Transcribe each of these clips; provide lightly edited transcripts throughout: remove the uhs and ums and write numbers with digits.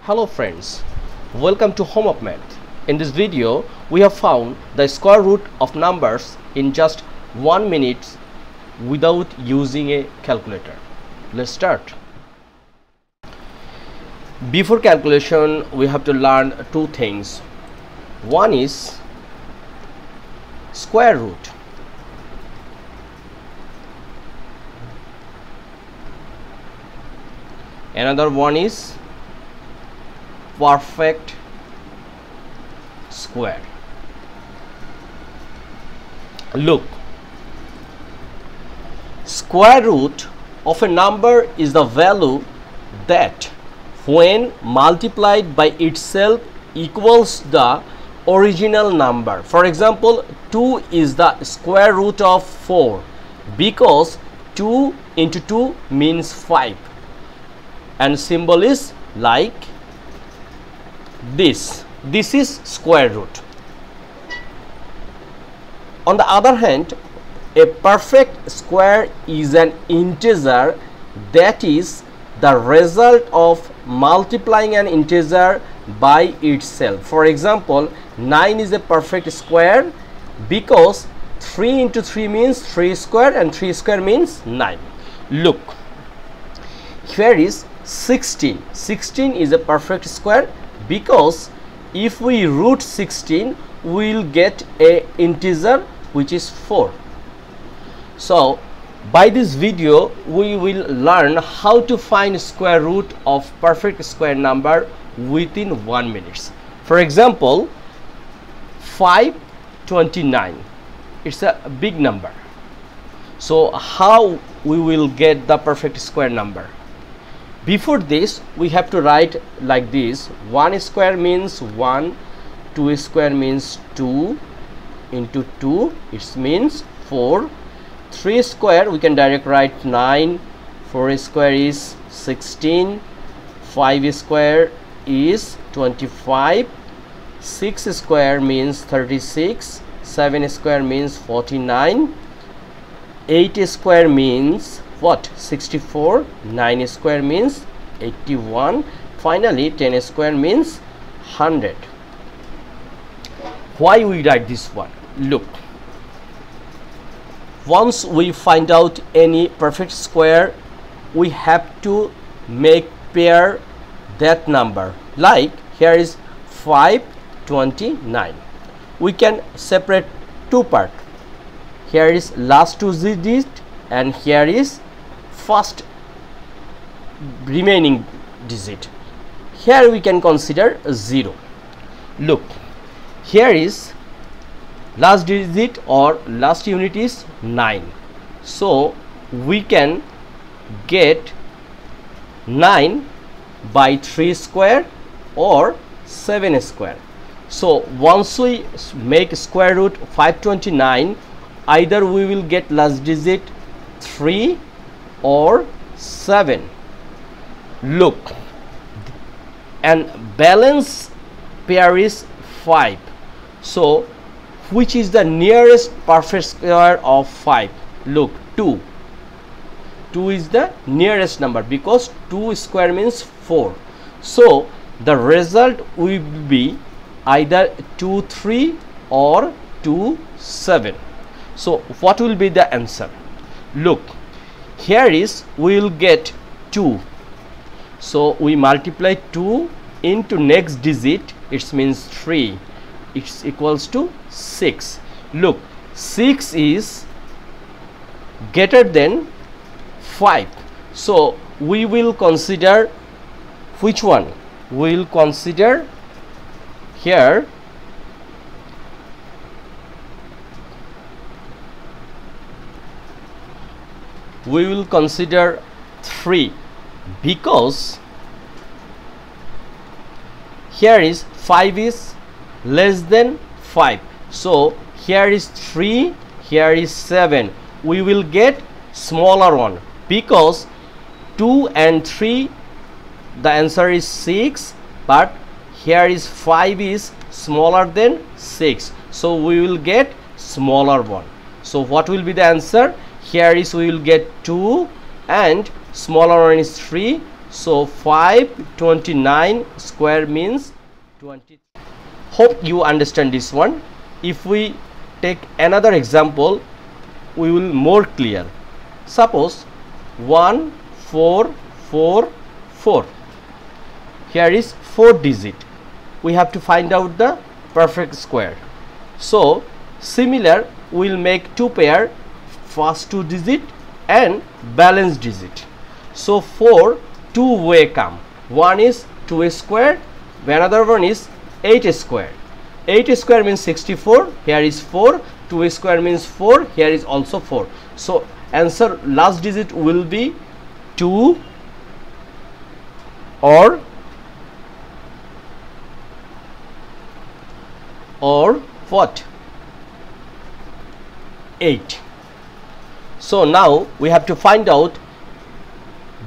Hello friends, welcome to Home of Math. In this video, we have found the square root of numbers in just 1 minute without using a calculator. Let's start. Before calculation, we have to learn two things. One is square root. Another one is perfect square. Look, square root of a number is the value that when multiplied by itself equals the original number. For example, 2 is the square root of 4 because 2 into 2 means 5, and symbol is like this. This is square root. On the other hand, a perfect square is an integer that is the result of multiplying an integer by itself. For example, 9 is a perfect square because 3 into 3 means 3 square and 3 square means 9. Look, here is 16. 16 is a perfect square because if we root 16, we will get a integer which is 4. So by this video we will learn how to find square root of perfect square number within 1 minute. For example, 529, it's a big number. So how we will get the perfect square number? Before this, we have to write like this: 1 square means 1, 2 square means 2, into 2 it means 4, 3 square we can direct write 9, 4 square is 16, 5 square is 25, 6 square means 36, 7 square means 49, 8 square means what? 64, 9 square means 81, finally 10 square means 100. Why we write this one? Look, once we find out any perfect square, we have to make pair that number. Like here is 529. We can separate two parts. Here is last two digit and here is first remaining digit. Here we can consider 0. Look, here is last digit or last unit is 9, so we can get 9 by 3 square or 7 square. So once we make square root 529, either we will get last digit 3 or 7. Look, and balance pair is 5. So which is the nearest perfect square of 5? Look, 2. 2 is the nearest number because 2 square means 4. So the result will be either 2 3 or 2 7. So what will be the answer? Look, here is we will get 2, so we multiply 2 into next digit, it means 3, it's equals to 6. Look, 6 is greater than 5, so we will consider which one? We will consider here we will consider 3 because here is 5 is less than 5, so here is 3, here is 7. We will get smaller one because 2 and 3 the answer is 6, but here is 5 is smaller than 6, so we will get smaller one. So what will be the answer? Here is we will get 2 and smaller one is 3, So 529 square means 20. Hope you understand this one. If we take another example, we will more clear. Suppose 1444. Here is 4 digit. We have to find out the perfect square. So similar, we will make 2 pair, first 2 digit and balance digit. So 4 two-way come. One is 2 square, another one is 8 square. 8 square means 64. Here is 4. 2 square means 4. Here is also 4. So answer last digit will be 2 or what? 8. So now we have to find out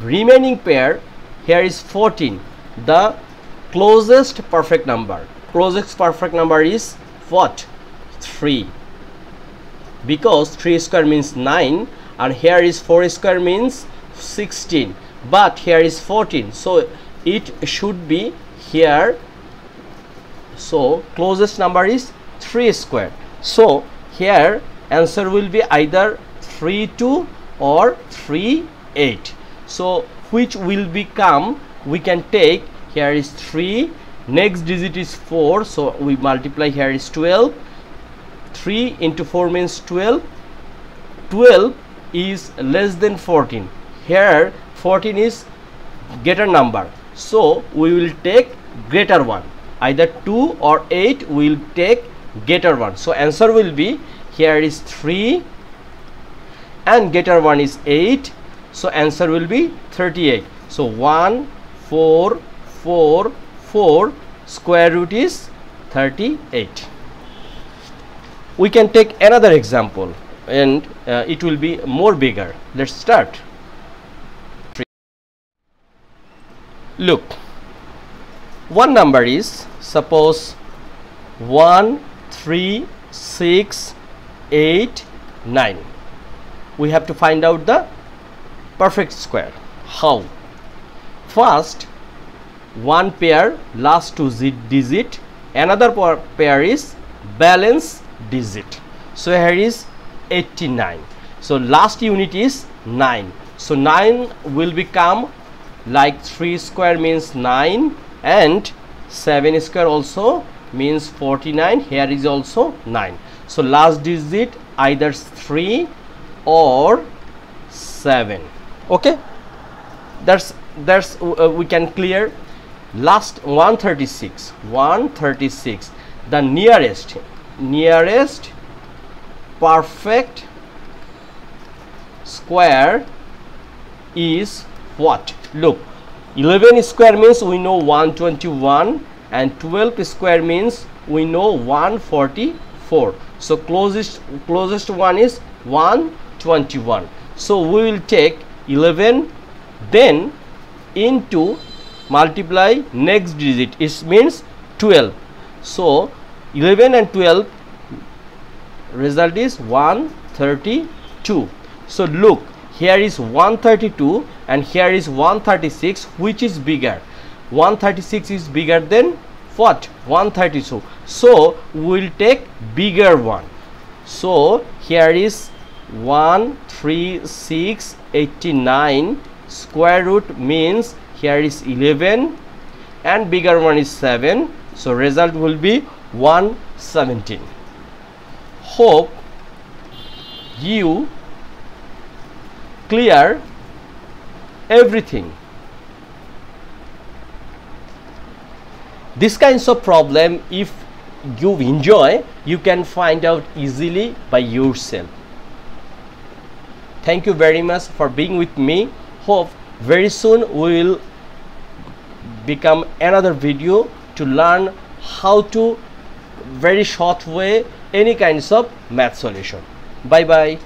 remaining pair. Here is 14, the closest perfect number. Closest perfect number is what? 3, because 3 square means 9 and here is 4 square means 16, but here is 14, so it should be here. So closest number is 3 square. So here answer will be either 32 or 38. So which will become, we can take, here is 3, next digit is 4, so we multiply, here is 12. 3 into 4 means 12. 12 is less than 14. Here 14 is greater number, so we will take greater one. Either 2 or 8 we will take greater one. So answer will be, here is 3 and greater one is 8. So answer will be 38. So 1444 square root is 38. We can take another example and it will be more bigger. Let's start. Look, one number is, suppose 1 3 6 8 9. We have to find out the perfect square. How? First, one pair last 2 digit, another pair is balance digit. So here is 89. So last unit is 9. So 9 will become like 3 square means 9 and 7 square also means 49. Here is also 9. So last digit either 3 or 7. Okay, that's we can clear. Last 136. The nearest perfect square is what? Look, 11 square means we know 121 and 12 square means we know 144. So closest one is 121. So we will take 11, then into multiply next digit, it means 12. So 11 and 12 result is 132. So look, here is 132 and here is 136. Which is bigger? 136 is bigger than what? 132. So we will take bigger one. So here is 13689 square root means here is 11 and bigger one is 7. So result will be 117. Hope you clear everything. This kinds of problem, if you enjoy, you can find out easily by yourself. Thank you very much for being with me. Hope very soon we will become another video to learn how to very short way any kinds of math solution. Bye bye.